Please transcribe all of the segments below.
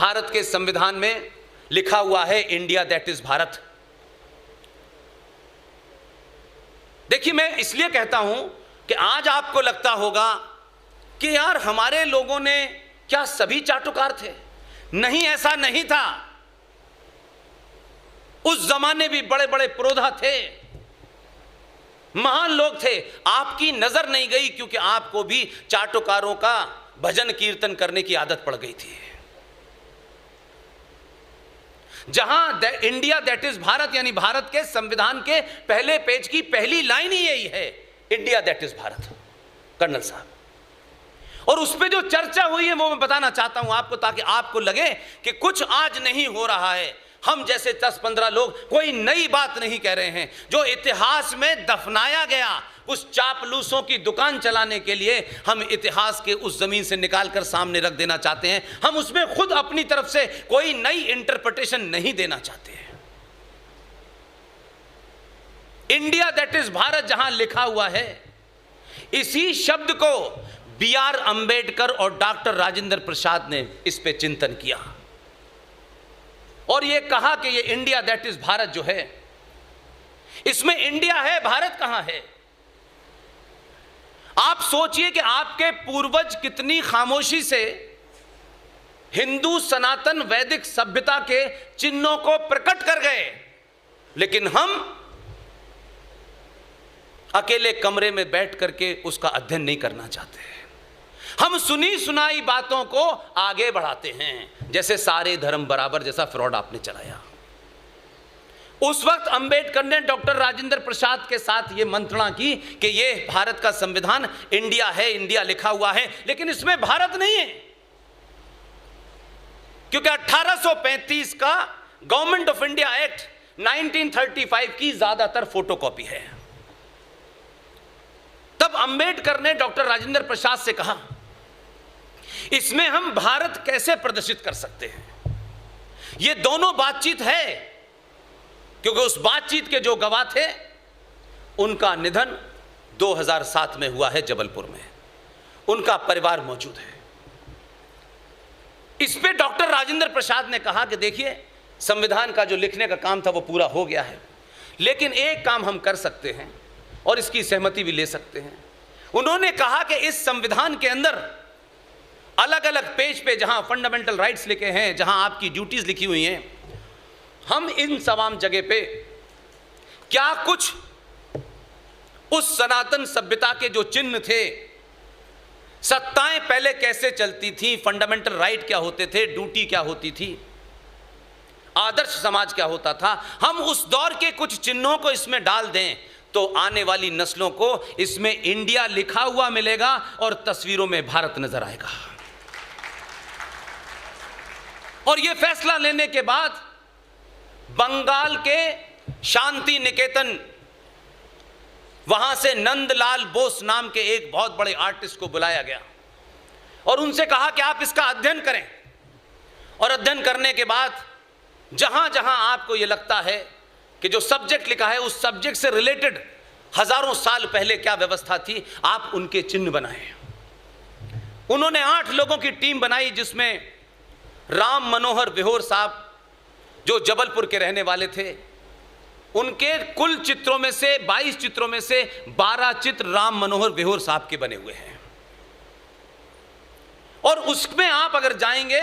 भारत के संविधान में लिखा हुआ है इंडिया दैट इज भारत। देखिए, मैं इसलिए कहता हूं कि आज आपको लगता होगा कि यार हमारे लोगों ने क्या सभी चाटुकार थे? नहीं, ऐसा नहीं था। उस जमाने भी बड़े बड़े पुरोधा थे, महान लोग थे। आपकी नजर नहीं गई क्योंकि आपको भी चाटुकारों का भजन कीर्तन करने की आदत पड़ गई थी। जहां इंडिया दैट इज भारत यानी भारत के संविधान के पहले पेज की पहली लाइन ही यही है, India that is Bharat, colonel साहब। और उस पे जो चर्चा हुई है वो मैं बताना चाहता हूं आपको, ताकि आपको लगे कि कुछ आज नहीं हो रहा है। हम जैसे 10-15 लोग कोई नई बात नहीं कह रहे हैं। जो इतिहास में दफनाया गया उस चापलूसों की दुकान चलाने के लिए हम इतिहास के उस जमीन से निकालकर सामने रख देना चाहते हैं। हम उसमें खुद अपनी तरफ से कोई नई इंटरप्रिटेशन नहीं देना चाहते हैं। इंडिया दैट इज भारत जहां लिखा हुआ है, इसी शब्द को B.R. अंबेडकर और डॉक्टर राजेंद्र प्रसाद ने इस पे चिंतन किया और ये कहा कि ये इंडिया दैट इज भारत जो है, इसमें इंडिया है, भारत कहां है? आप सोचिए कि आपके पूर्वज कितनी खामोशी से हिंदू सनातन वैदिक सभ्यता के चिन्हों को प्रकट कर गए, लेकिन हम अकेले कमरे में बैठ करके उसका अध्ययन नहीं करना चाहते हैं। हम सुनी सुनाई बातों को आगे बढ़ाते हैं, जैसे सारे धर्म बराबर जैसा फ्रॉड आपने चलाया। उस वक्त अंबेडकर ने डॉक्टर राजेंद्र प्रसाद के साथ यह मंत्रणा की कि यह भारत का संविधान इंडिया है, इंडिया लिखा हुआ है, लेकिन इसमें भारत नहीं है, क्योंकि 1835 का गवर्नमेंट ऑफ इंडिया एक्ट 1935 की ज्यादातर फोटोकॉपी है। तब अंबेडकर ने डॉक्टर राजेंद्र प्रसाद से कहा, इसमें हम भारत कैसे प्रदर्शित कर सकते हैं? यह दोनों बातचीत है, क्योंकि उस बातचीत के जो गवाह थे उनका निधन 2007 में हुआ है जबलपुर में, उनका परिवार मौजूद है। इस पे डॉक्टर राजेंद्र प्रसाद ने कहा कि देखिए, संविधान का जो लिखने का काम था वो पूरा हो गया है, लेकिन एक काम हम कर सकते हैं और इसकी सहमति भी ले सकते हैं। उन्होंने कहा कि इस संविधान के अंदर अलग अलग पेज पे जहां फंडामेंटल राइट्स लिखे हैं, जहां आपकी ड्यूटीज लिखी हुई हैं, हम इन तमाम जगह पे क्या कुछ उस सनातन सभ्यता के जो चिन्ह थे, सत्ताएं पहले कैसे चलती थी, फंडामेंटल राइट क्या होते थे, ड्यूटी क्या होती थी, आदर्श समाज क्या होता था, हम उस दौर के कुछ चिन्हों को इसमें डाल दें तो आने वाली नस्लों को इसमें इंडिया लिखा हुआ मिलेगा और तस्वीरों में भारत नजर आएगा। और यह फैसला लेने के बाद बंगाल के शांति निकेतन, वहां से नंदलाल बोस नाम के एक बहुत बड़े आर्टिस्ट को बुलाया गया और उनसे कहा कि आप इसका अध्ययन करें, और अध्ययन करने के बाद जहां जहां आपको यह लगता है कि जो सब्जेक्ट लिखा है उस सब्जेक्ट से रिलेटेड हजारों साल पहले क्या व्यवस्था थी, आप उनके चिन्ह बनाएं। उन्होंने 8 लोगों की टीम बनाई, जिसमें राम मनोहर विहोर साहब जो जबलपुर के रहने वाले थे, उनके कुल चित्रों में से 22 चित्रों में से 12 चित्र राम मनोहर विहोर साहब के बने हुए हैं। और उसमें आप अगर जाएंगे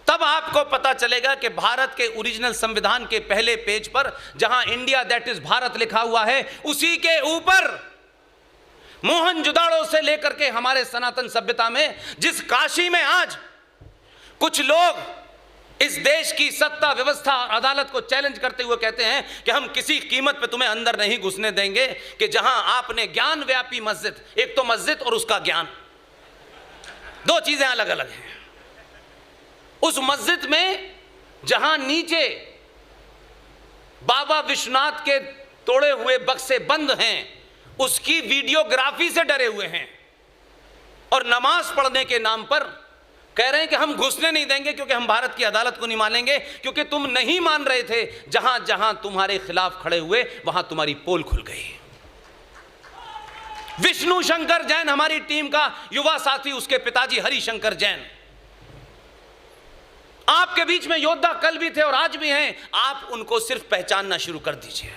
तब आपको पता चलेगा कि भारत के ओरिजिनल संविधान के पहले पेज पर जहां इंडिया दैट इज भारत लिखा हुआ है, उसी के ऊपर मोहनजोदाड़ो से लेकर के हमारे सनातन सभ्यता में जिस काशी में आज कुछ लोग इस देश की सत्ता व्यवस्था और अदालत को चैलेंज करते हुए कहते हैं कि हम किसी कीमत पे तुम्हें अंदर नहीं घुसने देंगे, कि जहां आपने ज्ञान व्यापी मस्जिद, एक तो मस्जिद और उसका ज्ञान, दो चीजें अलग अलग हैं। उस मस्जिद में जहां नीचे बाबा विश्वनाथ के तोड़े हुए बक्से बंद हैं, उसकी वीडियोग्राफी से डरे हुए हैं, और नमाज पढ़ने के नाम पर कह रहे हैं कि हम घुसने नहीं देंगे क्योंकि हम भारत की अदालत को नहीं मानेंगे, क्योंकि तुम नहीं मान रहे थे। जहां जहां तुम्हारे खिलाफ खड़े हुए वहां तुम्हारी पोल खुल गई। विष्णु शंकर जैन हमारी टीम का युवा साथी, उसके पिताजी हरिशंकर जैन, आपके बीच में योद्धा कल भी थे और आज भी हैं, आप उनको सिर्फ पहचानना शुरू कर दीजिए।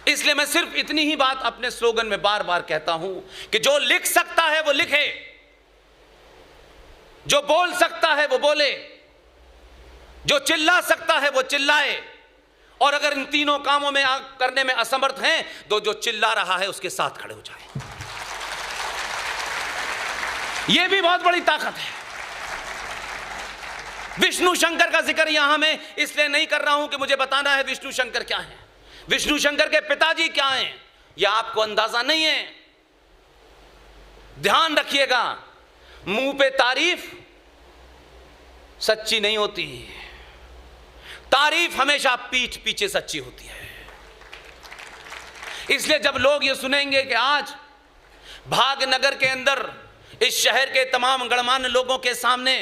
इसलिए मैं सिर्फ इतनी ही बात अपने स्लोगन में बार बार कहता हूं कि जो लिख सकता है वो लिखे, जो बोल सकता है वो बोले, जो चिल्ला सकता है वो चिल्लाए, और अगर इन तीनों कामों में करने में असमर्थ हैं तो जो चिल्ला रहा है उसके साथ खड़े हो जाए। यह भी बहुत बड़ी ताकत है। विष्णु शंकर का जिक्र यहां मैं इसलिए नहीं कर रहा हूं कि मुझे बताना है विष्णु शंकर क्या है, विष्णु शंकर के पिताजी क्या हैं, यह आपको अंदाजा नहीं है। ध्यान रखिएगा, मुंह पे तारीफ सच्ची नहीं होती, तारीफ हमेशा पीठ पीछे सच्ची होती है। इसलिए जब लोग ये सुनेंगे कि आज भागनगर के अंदर इस शहर के तमाम गणमान्य लोगों के सामने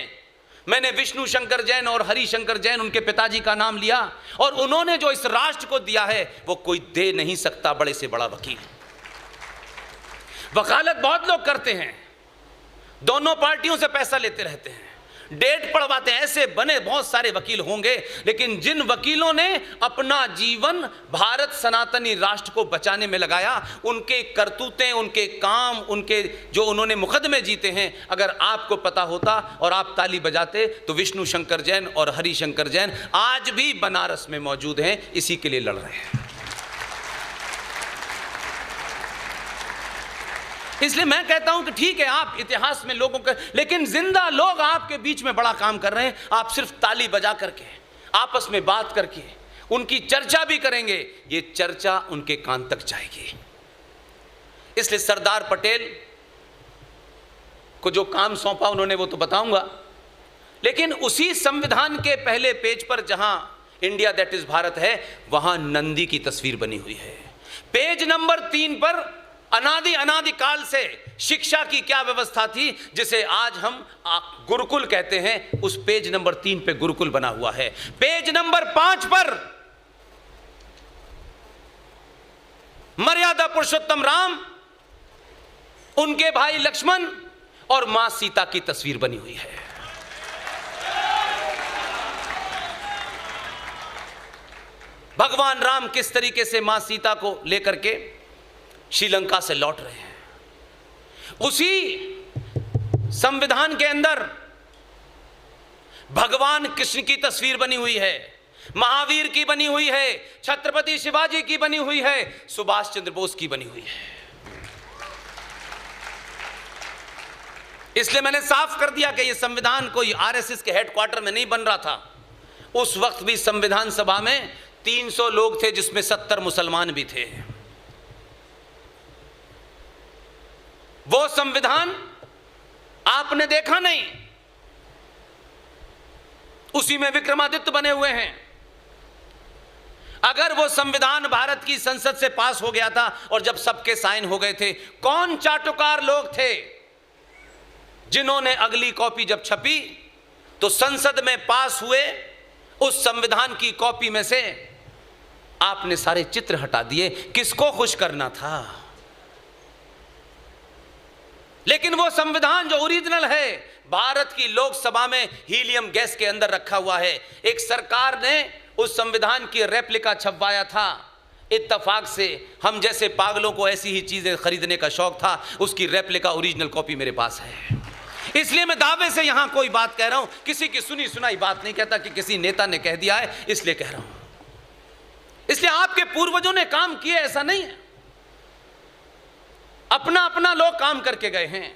मैंने विष्णु शंकर जैन और हरिशंकर जैन उनके पिताजी का नाम लिया, और उन्होंने जो इस राष्ट्र को दिया है वो कोई दे नहीं सकता, बड़े से बड़ा वकील। वकालत बहुत लोग करते हैं, दोनों पार्टियों से पैसा लेते रहते हैं, डेट पढ़वाते हैं, ऐसे बने बहुत सारे वकील होंगे, लेकिन जिन वकीलों ने अपना जीवन भारत सनातनी राष्ट्र को बचाने में लगाया, उनके करतूतें, उनके काम, उनके जो उन्होंने मुकदमे जीते हैं, अगर आपको पता होता और आप ताली बजाते तो विष्णु शंकर जैन और हरिशंकर जैन आज भी बनारस में मौजूद हैं, इसी के लिए लड़ रहे हैं। इसलिए मैं कहता हूं कि ठीक है आप इतिहास में लोगों के, लेकिन जिंदा लोग आपके बीच में बड़ा काम कर रहे हैं। आप सिर्फ ताली बजा करके, आपस में बात करके उनकी चर्चा भी करेंगे, ये चर्चा उनके कान तक जाएगी। इसलिए सरदार पटेल को जो काम सौंपा उन्होंने वो तो बताऊंगा, लेकिन उसी संविधान के पहले पेज पर जहां इंडिया दैट इज भारत है, वहां नंदी की तस्वीर बनी हुई है। पेज नंबर 3 पर अनादि काल से शिक्षा की क्या व्यवस्था थी, जिसे आज हम गुरुकुल कहते हैं, उस पेज नंबर 3 पे गुरुकुल बना हुआ है। पेज नंबर 5 पर मर्यादा पुरुषोत्तम राम, उनके भाई लक्ष्मण और मां सीता की तस्वीर बनी हुई है। भगवान राम किस तरीके से मां सीता को लेकर के श्रीलंका से लौट रहे हैं। उसी संविधान के अंदर भगवान कृष्ण की तस्वीर बनी हुई है, महावीर की बनी हुई है, छत्रपति शिवाजी की बनी हुई है, सुभाष चंद्र बोस की बनी हुई है। इसलिए मैंने साफ कर दिया कि यह संविधान कोई आरएसएस के हेडक्वार्टर में नहीं बन रहा था। उस वक्त भी संविधान सभा में 300 लोग थे, जिसमें 70 मुसलमान भी थे। वो संविधान आपने देखा नहीं, उसी में विक्रमादित्य बने हुए हैं। अगर वो संविधान भारत की संसद से पास हो गया था और जब सबके साइन हो गए थे, कौन चाटुकार लोग थे जिन्होंने अगली कॉपी जब छपी तो संसद में पास हुए उस संविधान की कॉपी में से आपने सारे चित्र हटा दिए? किसको खुश करना था? लेकिन वो संविधान जो ओरिजिनल है, भारत की लोकसभा में हीलियम गैस के अंदर रखा हुआ है। एक सरकार ने उस संविधान की रेप्लिका छपवाया था, इत्तेफाक से हम जैसे पागलों को ऐसी ही चीजें खरीदने का शौक था, उसकी रेप्लिका ओरिजिनल कॉपी मेरे पास है। इसलिए मैं दावे से यहां कोई बात कह रहा हूं, किसी की सुनी सुनाई बात नहीं कहता कि किसी नेता ने कह दिया है इसलिए कह रहा हूं। इसलिए आपके पूर्वजों ने काम किए ऐसा नहीं है, अपना अपना लोग काम करके गए हैं।